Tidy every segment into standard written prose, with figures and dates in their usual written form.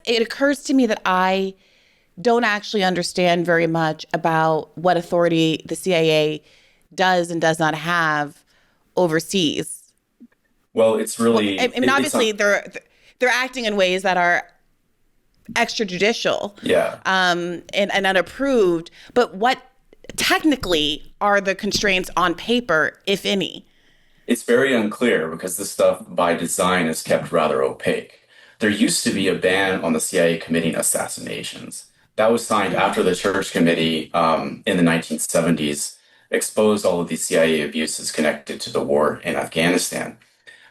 it occurs to me that I don't actually understand very much about what authority the CIA does and does not have overseas. Well, it's Well, really I mean, it's obviously not. they're acting in ways that are extrajudicial, Yeah, and unapproved. But what technically are the constraints on paper, if any? it's very unclear because this stuff by design is kept rather opaque. There used to be a ban on the CIA committing assassinations. That was signed after the Church Committee in the 1970s exposed all of these CIA abuses connected to the war in Afghanistan.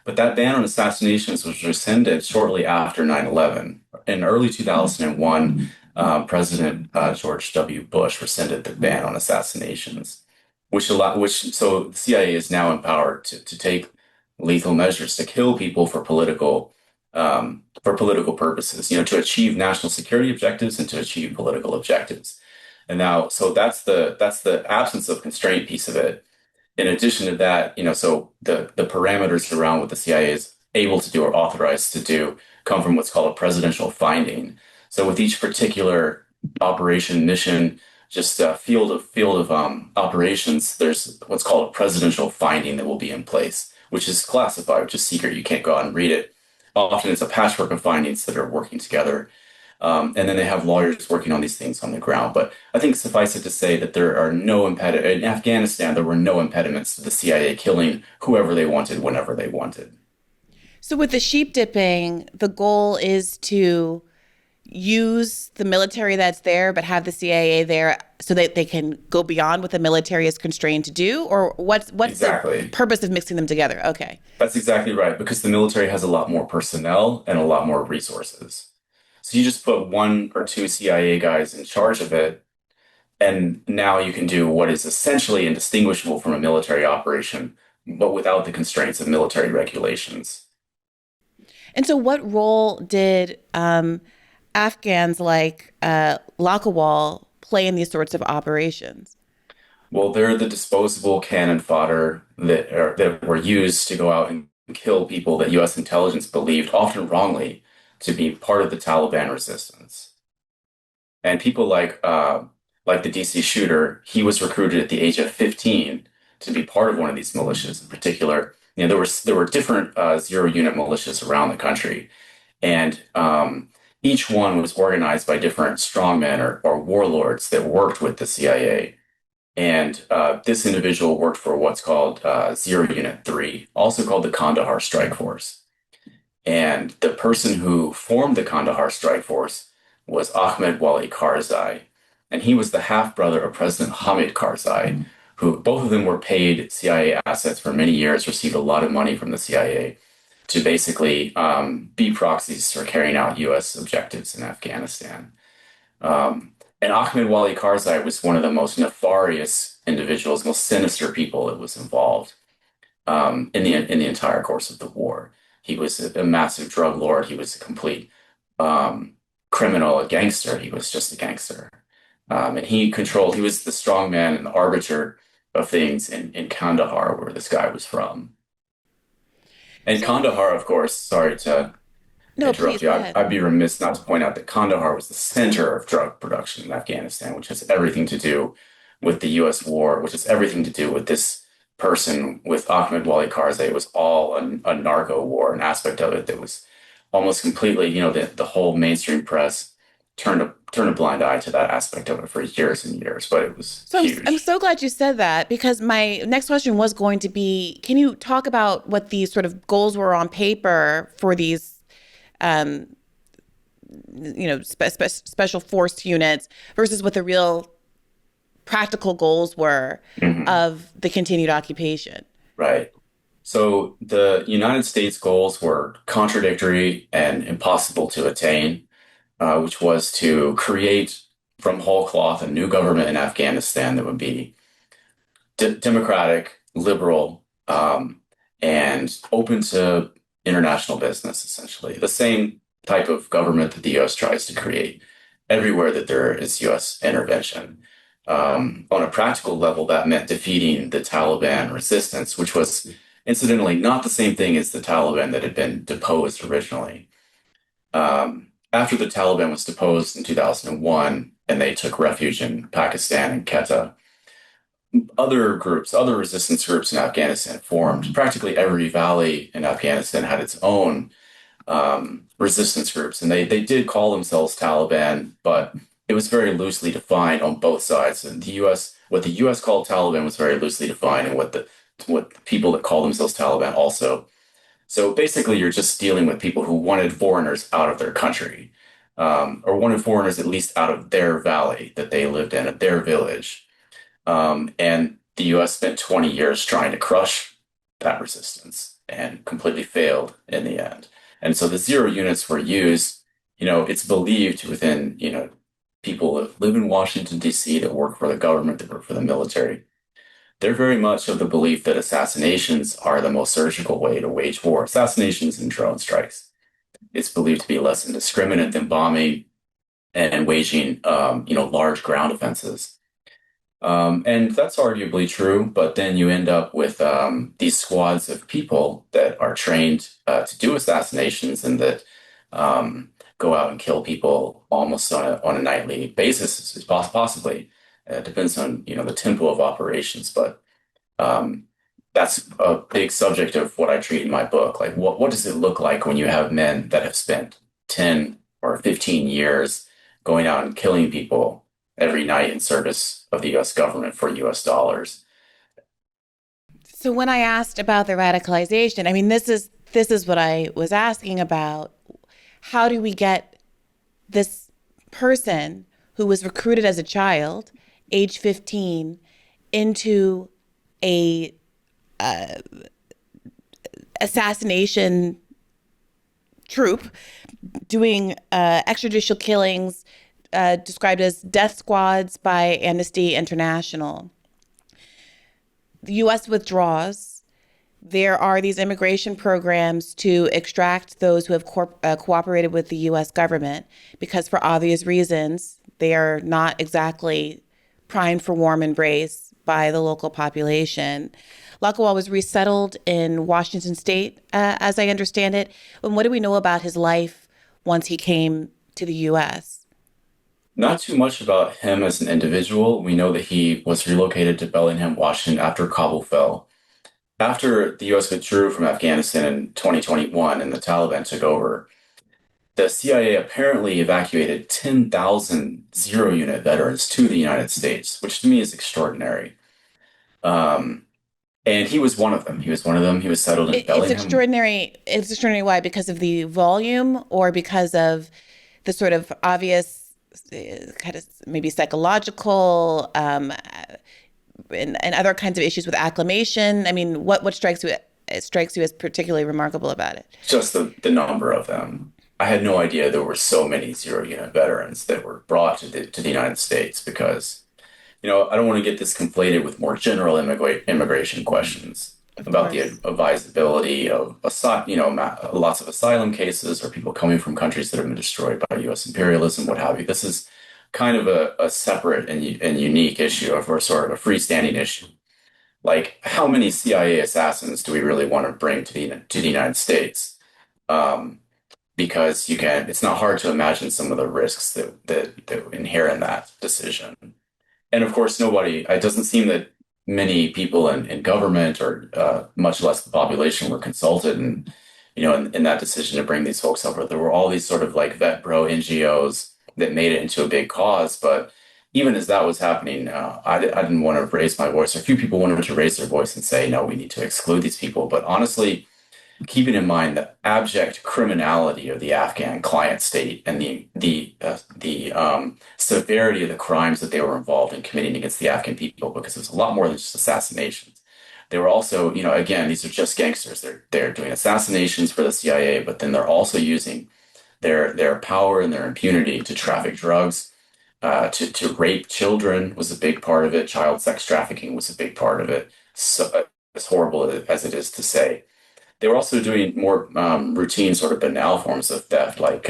But that ban on assassinations was rescinded shortly after 9/11. In early 2001, President George W. Bush rescinded the ban on assassinations, so the CIA is now empowered to take lethal measures to kill people for political purposes, to achieve national security objectives and to achieve political objectives. And now, so that's the absence of constraint piece of it. In addition to that, so the parameters around what the CIA is able to do or authorized to do come from what's called a presidential finding. So with each particular operation, mission, just field of operations, there's what's called a presidential finding that will be in place, which is classified, which is secret. You can't go out and read it. Often it's a patchwork of findings that are working together. And then they have lawyers working on these things on the ground. But I think suffice it to say that there are no impediments. In Afghanistan, there were no impediments to the CIA killing whoever they wanted, whenever they wanted. So with the sheep dipping, the goal is to use the military that's there, but have the CIA there so that they can go beyond what the military is constrained to do, or what's the Exactly. purpose of mixing them together? Okay. That's exactly right, because the military has a lot more personnel and a lot more resources. So you just put one or two CIA guys in charge of it, and now you can do what is essentially indistinguishable from a military operation, but without the constraints of military regulations. And so, what role did Afghans like Lakawal play in these sorts of operations? Well, they're the disposable cannon fodder that were used to go out and kill people that U.S. intelligence believed, often wrongly, to be part of the Taliban resistance. And people like the DC shooter, he was recruited at the age of 15 to be part of one of these militias. In particular, there were different zero unit militias around the country, and each one was organized by different strongmen or warlords that worked with the CIA. And this individual worked for what's called Zero Unit 3, also called the Kandahar Strike Force. And the person who formed the Kandahar Strike Force was Ahmed Wali Karzai. And he was the half brother of President Hamid Karzai, who both of them were paid CIA assets for many years, received a lot of money from the CIA to basically be proxies for carrying out US objectives in Afghanistan. And Ahmed Wali Karzai was one of the most nefarious individuals, most sinister people that was involved in the entire course of the war. He was a massive drug lord. He was a complete criminal, a gangster. He was just a gangster. And he was the strong man and the arbiter of things in Kandahar, where this guy was from. And So, Kandahar, of course, sorry to no, please interrupt you. go I'd, ahead. I'd be remiss not to point out that Kandahar was the center of drug production in Afghanistan, which has everything to do with the US war, which has everything to do with this person, with Ahmed Wali Karzai. It was all a narco war, an aspect of it that was almost completely, the whole mainstream press turned a blind eye to that aspect of it for years and years, but it was So I'm huge. so glad you said that, because my next question was going to be, can you talk about what these sort of goals were on paper for these, um, special force units versus what the real practical goals were Mhm. of the continued occupation? Right. So the United States goals were contradictory and impossible to attain, which was to create from whole cloth a new government in Afghanistan that would be democratic, liberal, and open to international business, essentially. The same type of government that the US tries to create everywhere that there is US intervention. On a practical level, that meant defeating the Taliban resistance, which was incidentally not the same thing as the Taliban that had been deposed originally. after the Taliban was deposed in 2001 and they took refuge in Pakistan and Quetta, other groups, other resistance groups in Afghanistan formed. Practically every valley in Afghanistan had its own resistance groups, and they did call themselves Taliban, but it was very loosely defined on both sides. And what the U.S. called Taliban was very loosely defined, and what the people that call themselves Taliban also. So basically, you're just dealing with people who wanted foreigners out of their country, or wanted foreigners at least out of their valley that they lived in, at their village. And the US spent 20 years trying to crush that resistance and completely failed in the end. And so the zero units were used, it's believed within, people that live in Washington, D.C., that work for the government, that work for the military. They're very much of the belief that assassinations are the most surgical way to wage war. Assassinations and drone strikes. It's believed to be less indiscriminate than bombing and waging, large ground offenses. And that's arguably true, but then you end up with these squads of people that are trained to do assassinations and that go out and kill people almost on a nightly basis, possibly. It depends on the tempo of operations, but um, that's a big subject of what I treat in my book. Like, what does it look like when you have men that have spent 10 or 15 years going out and killing people every night in service of the US government for US dollars? So when I asked about the radicalization, I mean, this is what I was asking about. How do we get this person who was recruited as a child, age 15, into a assassination troop doing extrajudicial killings described as death squads by Amnesty International? The U.S. withdraws. There are these immigration programs to extract those who have cooperated with the U.S. government because, for obvious reasons, they are not exactly primed for warm embrace by the local population. Lacowal was resettled in Washington state, as I understand it. And what do we know about his life once he came to the U.S.? Not too much about him as an individual. We know that he was relocated to Bellingham, Washington after Kabul fell. After the US withdrew from Afghanistan in 2021 and the Taliban took over, the CIA apparently evacuated 10,000 zero unit veterans to the United States, which to me is extraordinary. Um, and he was one of them. He was one of them. He was settled in It's Bellingham. extraordinary. It's extraordinary. Why? Because of the volume, or because of the sort of obvious, kind of maybe psychological, and other kinds of issues with acclimation. I mean, what strikes you? It strikes you as particularly remarkable about it? Just the number of them. I had no idea there were so many zero unit veterans that were brought to the United States because, I don't want to get this conflated with more general immigration questions Of about the course. advisability of lots of asylum cases or people coming from countries that have been destroyed by U.S. imperialism, what have you. This is kind of a separate and unique issue, or sort of a freestanding issue. Like, how many CIA assassins do we really want to bring to the United States? Um, because it's not hard to imagine some of the risks that inhere in that decision. And of course, it doesn't seem that many people in government or much less the population were consulted in that decision to bring these folks over. There were all these sort of like vet pro NGOs that made it into a big cause. But even as that was happening, I didn't want to raise my voice. A few people wanted to raise their voice and say, no, we need to exclude these people. But honestly, keeping in mind the abject criminality of the Afghan client state and the severity of the crimes that they were involved in committing against the Afghan people, because it was a lot more than just assassinations. They were also, again, these are just gangsters. They're doing assassinations for the CIA, but then they're also using their power and their impunity to traffic drugs, to rape children was a big part of it. Child sex trafficking was a big part of it. So, as horrible as it is to say, they were also doing more routine, sort of banal forms of theft, like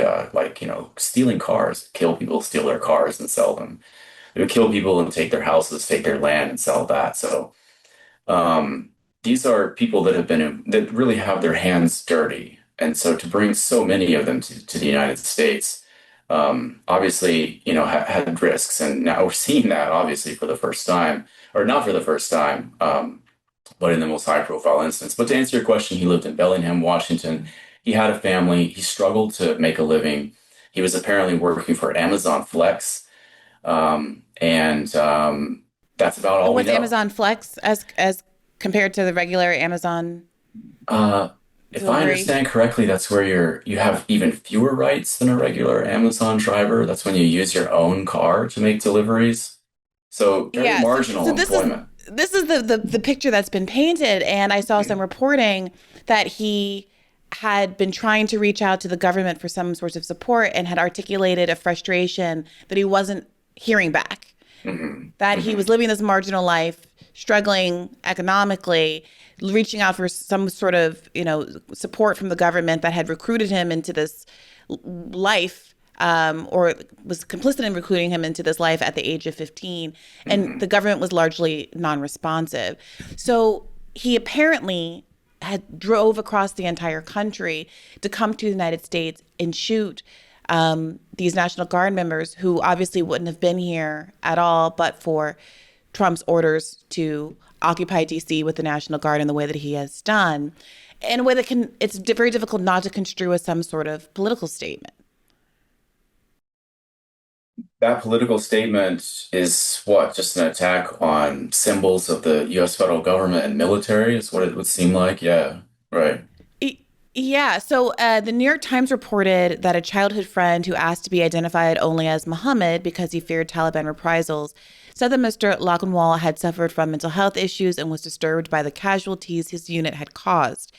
stealing cars, kill people, steal their cars, and sell them. They would kill people and take their houses, take their land, and sell that. So um, these are people that really have their hands dirty, and so to bring so many of them to the United States. obviously, had risks. And now we're seeing that obviously for the first time, or not for the first time, but in the most high profile instance. But to answer your question, he lived in Bellingham, Washington. He had a family. He struggled to make a living. He was apparently working for Amazon Flex. And that's about all we What's know. Amazon Flex as compared to the regular Amazon If I delivery? understand correctly, that's where you have even fewer rights than a regular Amazon driver. That's when you use your own car to make deliveries. So very Yeah, so marginal this is employment. the picture that's been painted, and I saw some reporting that he had been trying to reach out to the government for some sorts of support and had articulated a frustration that he wasn't hearing back, that he was living this marginal life, struggling economically, reaching out for some sort of, support from the government that had recruited him into this life, or was complicit in recruiting him into this life at the age of 15. And the government was largely non-responsive. So he apparently had drove across the entire country to come to the United States and shoot these National Guard members who obviously wouldn't have been here at all but for Trump's orders to occupy DC with the National Guard in the way that he has done, in a way that it's very difficult not to construe as some sort of political statement. That political statement is what? Just an attack on symbols of the US federal government and military is what it would seem like. Yeah, right. Yeah. So the New York Times reported that a childhood friend who asked to be identified only as Muhammad because he feared Taliban reprisals said that Mr. Lagunwal had suffered from mental health issues and was disturbed by the casualties his unit had caused.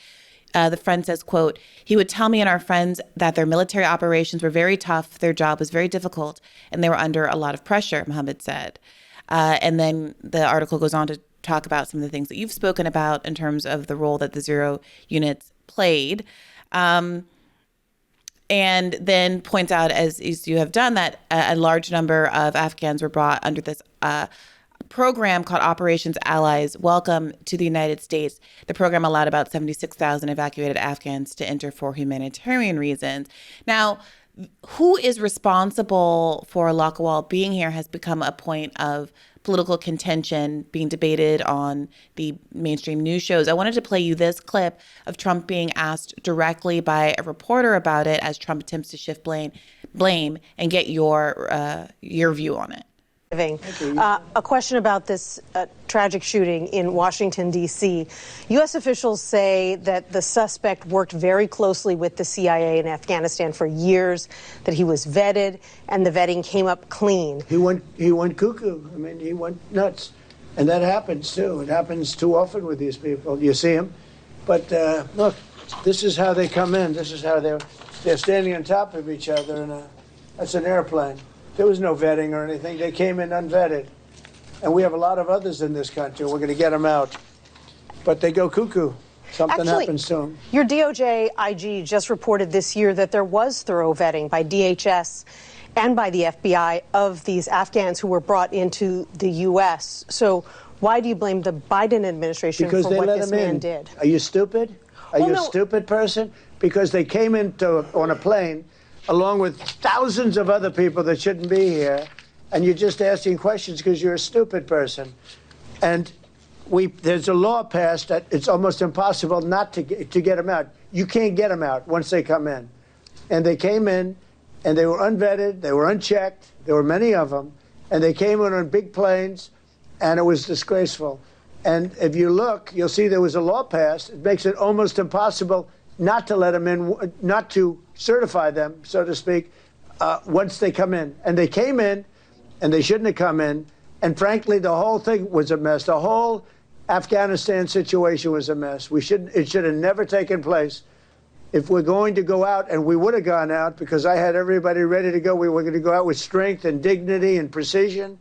The friend says, quote, "He would tell me and our friends that their military operations were very tough, their job was very difficult, and they were under a lot of pressure," Muhammad said. And then the article goes on to talk about some of the things that you've spoken about in terms of the role that the Zero units played. And then points out, as you have done, that a large number of Afghans were brought under this program called Operations Allies Welcome to the United States. The program allowed about 76,000 evacuated Afghans to enter for humanitarian reasons. Now, who is responsible for Lagunwal being here has become a point of political contention being debated on the mainstream news shows. I wanted to play you this clip of Trump being asked directly by a reporter about it as Trump attempts to shift blame and get your view on it. A question about this tragic shooting in Washington, D.C. U.S. officials say that the suspect worked very closely with the CIA in Afghanistan for years, that he was vetted, and the vetting came up clean. He went cuckoo. I mean, he went nuts. And that happens, too. It happens too often with these people. You see them. But look, this is how they come in. This is how they're standing on top of each other, and that's an airplane. There was no vetting or anything. They came in unvetted. And we have a lot of others in this country. We're going to get them out. But they go cuckoo. Something happens to them. Your DOJ IG just reported this year that there was thorough vetting by DHS and by the FBI of these Afghans who were brought into the U.S. So why do you blame the Biden administration for what this man did? Are you stupid? Are you a stupid person? Because they came on a plane along with thousands of other people that shouldn't be here, and you're just asking questions because you're a stupid person. And there's a law passed that it's almost impossible not to get them out. You can't get them out once they come in. And they came in, and they were unvetted, they were unchecked, there were many of them, and they came in on big planes, and it was disgraceful. And if you look, you'll see there was a law passed. It makes it almost impossible not to let them in, not to certify them, so to speak, once they come in. And they came in, and they shouldn't have come in. And frankly, the whole thing was a mess. The whole Afghanistan situation was a mess. It should have never taken place. If we're going to go out, and we would have gone out because I had everybody ready to go, we were going to go out with strength and dignity and precision,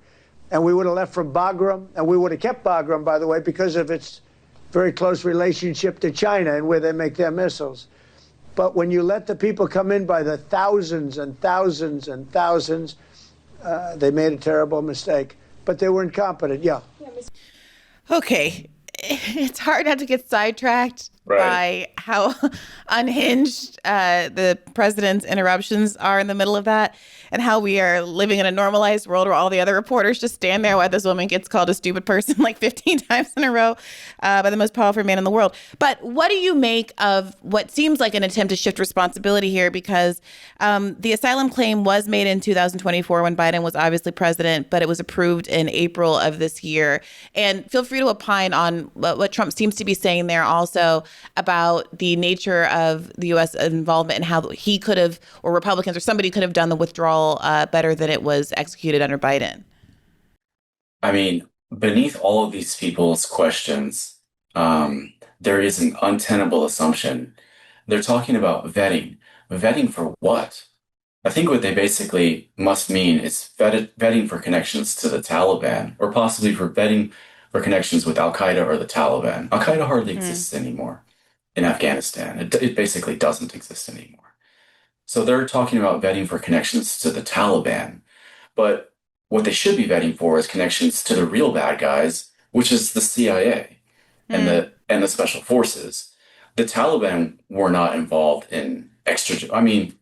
and we would have left from Bagram, and we would have kept Bagram, by the way, because of its very close relationship to China and where they make their missiles. But when you let the people come in by the thousands and thousands and thousands, they made a terrible mistake. But they were incompetent, yeah. Okay. It's hard not to get sidetracked Right. by how unhinged the president's interruptions are in the middle of that, and how we are living in a normalized world where all the other reporters just stand there while this woman gets called a stupid person like 15 times in a row by the most powerful man in the world. But what do you make of what seems like an attempt to shift responsibility here? Because the asylum claim was made in 2024 when Biden was obviously president, but it was approved in April of this year. And feel free to opine on what Trump seems to be saying there also about the nature of the U.S. involvement and how he could have, or Republicans or somebody could have done the withdrawal better than it was executed under Biden. I mean, beneath all of these people's questions, there is an untenable assumption. They're talking about vetting. Vetting for what? I think what they basically must mean is vetting for connections to the Taliban, or possibly for vetting for connections with Al Qaeda or the Taliban. Al Qaeda hardly exists anymore in Afghanistan. It basically doesn't exist anymore. So they're talking about vetting for connections to the Taliban. But what they should be vetting for is connections to the real bad guys, which is the CIA and the special forces. The Taliban were not involved in I mean,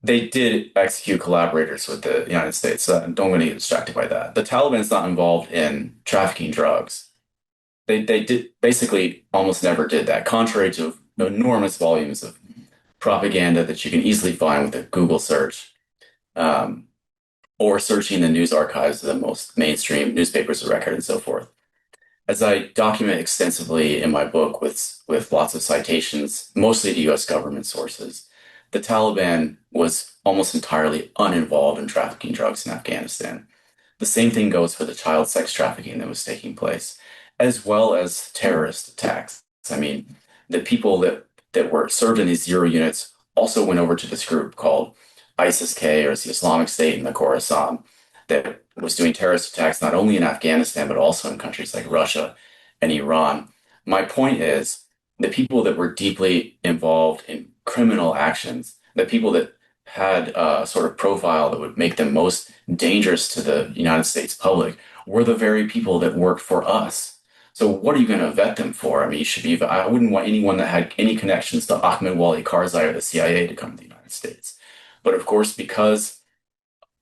they did execute collaborators with the United States. So don't get distracted by that. The Taliban is not involved in trafficking drugs. They did basically almost never did that, contrary to enormous volumes of propaganda that you can easily find with a Google search, or searching the news archives of the most mainstream newspapers of record and so forth. As I document extensively in my book with lots of citations, mostly to U.S. government sources, the Taliban was almost entirely uninvolved in trafficking drugs in Afghanistan. The same thing goes for the child sex trafficking that was taking place, as well as terrorist attacks. I mean, the people that were served in these zero units also went over to this group called ISIS-K, or the Islamic State in the Khorasan, that was doing terrorist attacks not only in Afghanistan, but also in countries like Russia and Iran. My point is the people that were deeply involved in criminal actions, the people that had a sort of profile that would make them most dangerous to the United States public, were the very people that worked for us. So what are you going to vet them for? I mean, I wouldn't want anyone that had any connections to Ahmed Wali Karzai or the CIA to come to the United States. But of course, because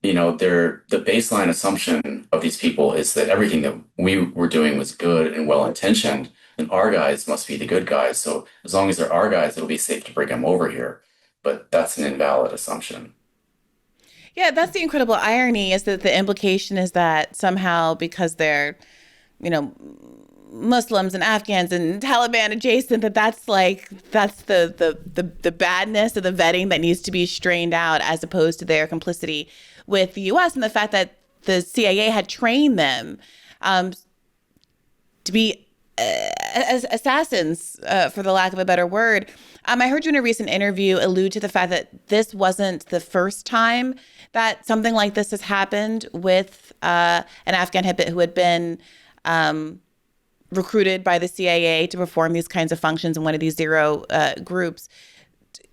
the baseline assumption of these people is that everything that we were doing was good and well-intentioned, and our guys must be the good guys. So as long as they're our guys, it'll be safe to bring them over here. But that's an invalid assumption. Yeah, that's the incredible irony, is that the implication is that somehow because they're, Muslims and Afghans and Taliban adjacent, that's the badness of the vetting that needs to be strained out, as opposed to their complicity with the U.S. and the fact that the CIA had trained them to be as assassins, for the lack of a better word. I heard you in a recent interview allude to the fact that this wasn't the first time that something like this has happened with an Afghan who had been recruited by the CIA to perform these kinds of functions in one of these zero groups.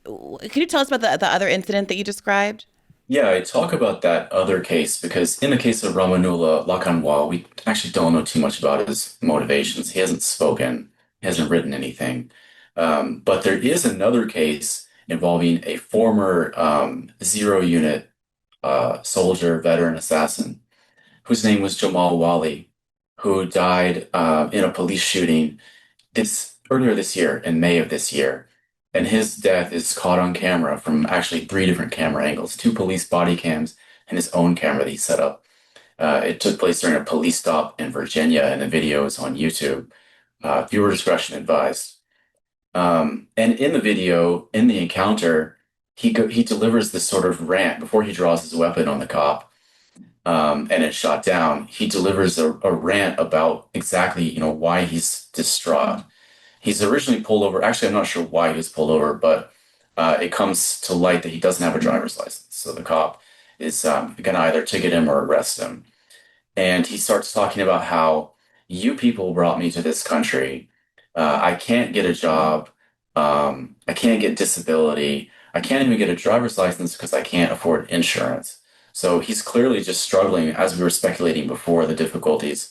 Can you tell us about the other incident that you described? Yeah, I talk about that other case because in the case of Ramanullah Lakanwal, we actually don't know too much about his motivations. He hasn't spoken, he hasn't written anything. But there is another case involving a former zero unit soldier, veteran assassin, whose name was Jamal Wali, who died in a police shooting earlier this year, in May of this year. And his death is caught on camera from actually 3 different camera angles, 2 police body cams and his own camera that he set up. It took place during a police stop in Virginia, and the video is on YouTube. Viewer discretion advised. And in the video, in the encounter, he delivers this sort of rant before he draws his weapon on the cop, and it's shot down. He delivers a rant about exactly, why he's distraught. He's originally pulled over. Actually, I'm not sure why he was pulled over, but it comes to light that he doesn't have a driver's license. So the cop is going to either ticket him or arrest him. And he starts talking about how you people brought me to this country. I can't get a job. I can't get disability. I can't even get a driver's license because I can't afford insurance. So he's clearly just struggling, as we were speculating before, the difficulties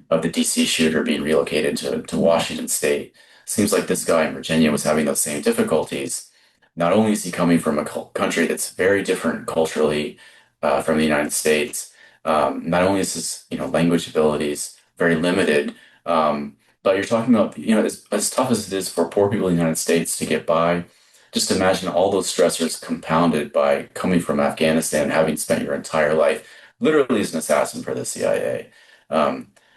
of the DC shooter being relocated to Washington State. seems like this guy in Virginia was having those same difficulties. Not only is he coming from a country that's very different culturally from the United States, not only is his language abilities very limited, but you're talking about as tough as it is for poor people in the United States to get by. Just imagine all those stressors compounded by coming from Afghanistan, having spent your entire life literally as an assassin for the CIA.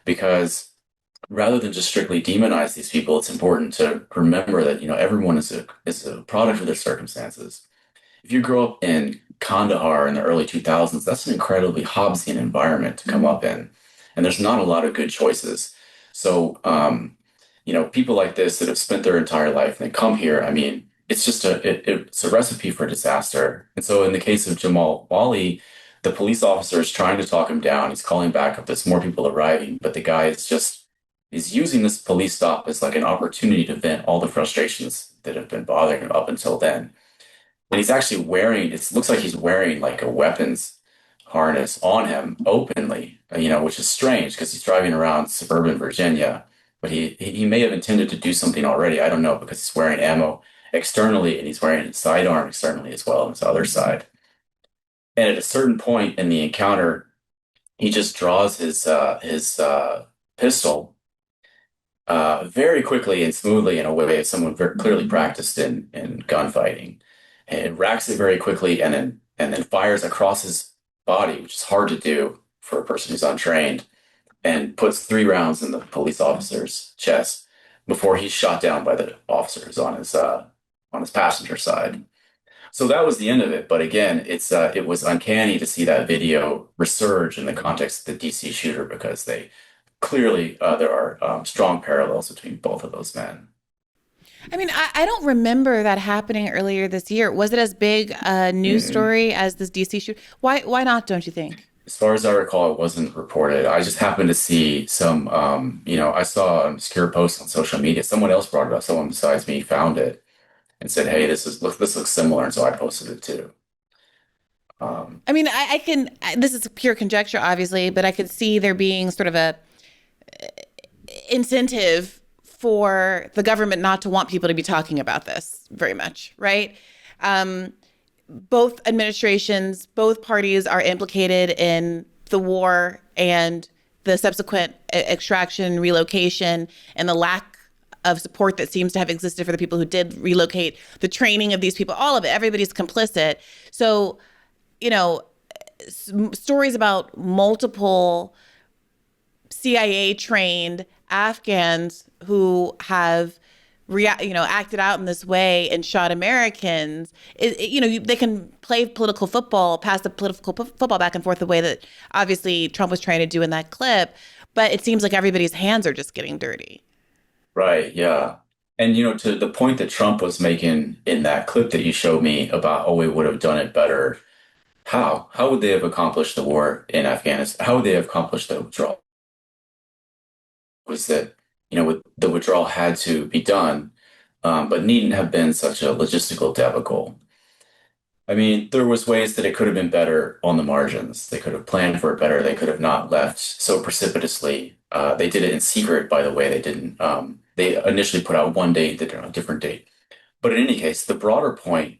Because rather than just strictly demonize these people, it's important to remember that everyone is a product of their circumstances. If you grow up in Kandahar in the early 2000s, that's an incredibly Hobbesian environment to come up in, and there's not a lot of good choices. So, people like this that have spent their entire life and they come here. I mean, it's just it's a recipe for disaster. And so, in the case of Jamal Wali, the police officer is trying to talk him down. He's calling back up. There's more people arriving, but the guy is using this police stop as like an opportunity to vent all the frustrations that have been bothering him up until then. And he's actually it looks like he's wearing like a weapons harness on him openly, which is strange because he's driving around suburban Virginia, but he may have intended to do something already. I don't know, because he's wearing ammo externally and he's wearing a sidearm externally as well on his other side. And at a certain point in the encounter, he just draws his pistol very quickly and smoothly in a way of someone very clearly practiced in gunfighting, and racks it very quickly and then fires across his body, which is hard to do for a person who's untrained, and puts 3 rounds in the police officer's chest before he's shot down by the officers on his passenger side. So that was the end of it. But again, it was uncanny to see that video resurge in the context of the DC shooter, because they clearly there are strong parallels between both of those men. I mean, I don't remember that happening earlier this year. Was it as big a news story as this DC shooter? Why not, don't you think? As far as I recall, it wasn't reported. I just happened to see some, I saw an obscure post on social media. Someone else brought it up. Someone besides me found it and said, "Hey, this looks similar," and so I posted it too. I mean, this is pure conjecture, obviously, but I could see there being sort of a incentive for the government not to want people to be talking about this very much, right? Both administrations, both parties are implicated in the war and the subsequent extraction, relocation, and the lack of support that seems to have existed for the people who did relocate, the training of these people, all of it. Everybody's complicit. So, stories about multiple CIA-trained Afghans who have acted out in this way and shot Americans. They can play political football, pass the political football back and forth the way that obviously Trump was trying to do in that clip. But it seems like everybody's hands are just getting dirty. Right. Yeah. And, to the point that Trump was making in that clip that you showed me about, we would have done it better. How would they have accomplished the war in Afghanistan? How would they have accomplished the withdrawal? Was that, the withdrawal had to be done, but needn't have been such a logistical debacle. I mean, there was ways that it could have been better on the margins. They could have planned for it better. They could have not left so precipitously. They did it in secret, by the way. They didn't. They initially put out one date, they did it on a different date. But in any case, the broader point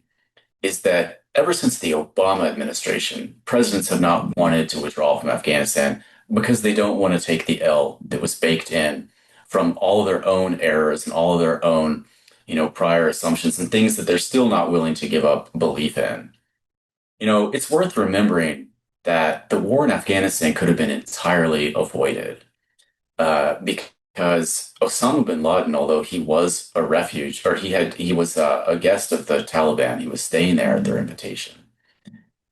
is that ever since the Obama administration, presidents have not wanted to withdraw from Afghanistan because they don't want to take the L that was baked in from all of their own errors and all of their own, prior assumptions and things that they're still not willing to give up belief in. It's worth remembering that the war in Afghanistan could have been entirely avoided because Osama bin Laden, although he was a refuge, or he was a guest of the Taliban, he was staying there at their invitation.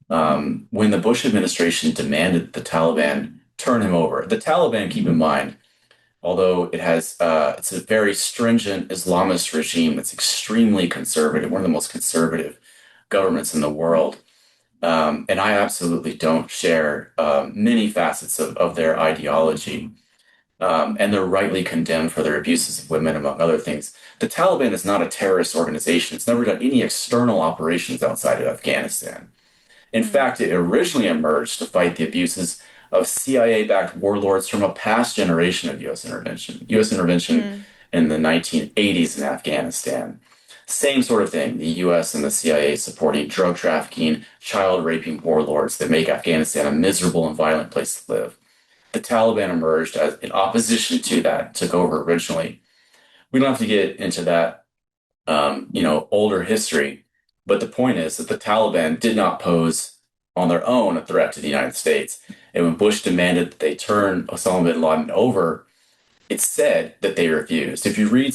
When the Bush administration demanded the Taliban turn him over, the Taliban, keep in mind, although it's a very stringent Islamist regime that's extremely conservative, one of the most conservative governments in the world. And I absolutely don't share many facets of their ideology. And they're rightly condemned for their abuses of women, among other things. The Taliban is not a terrorist organization. It's never done any external operations outside of Afghanistan. In fact, it originally emerged to fight the abuses of CIA-backed warlords from a past generation of U.S. intervention. U.S. intervention in the 1980s in Afghanistan. Same sort of thing. The US and the CIA supporting drug trafficking, child raping warlords that make Afghanistan a miserable and violent place to live. The Taliban emerged as in opposition to that, took over originally. We don't have to get into that, older history, but the point is that the Taliban did not pose on their own a threat to the United States. And when Bush demanded that they turn Osama bin Laden over, it said that they refused. If you read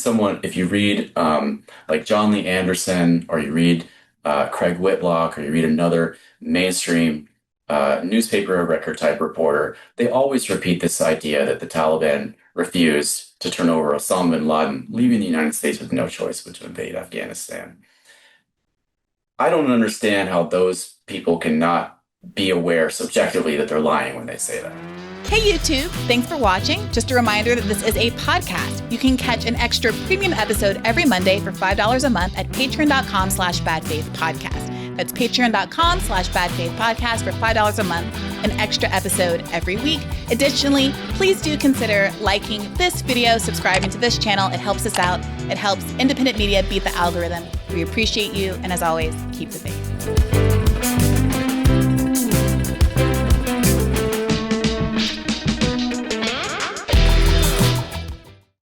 like John Lee Anderson, or you read Craig Whitlock, or you read another mainstream newspaper record type reporter, they always repeat this idea that the Taliban refused to turn over Osama bin Laden, leaving the United States with no choice but to invade Afghanistan. I don't understand how those people cannot be aware subjectively that they're lying when they say that. Hey YouTube, thanks for watching. Just a reminder that this is a podcast. You can catch an extra premium episode every Monday for $5 a month at patreon.com/badfaithpodcast. That's patreon.com/badfaithpodcast for $5 a month, an extra episode every week. Additionally, please do consider liking this video, subscribing to this channel. It helps us out. It helps independent media beat the algorithm. We appreciate you. And as always, keep the faith.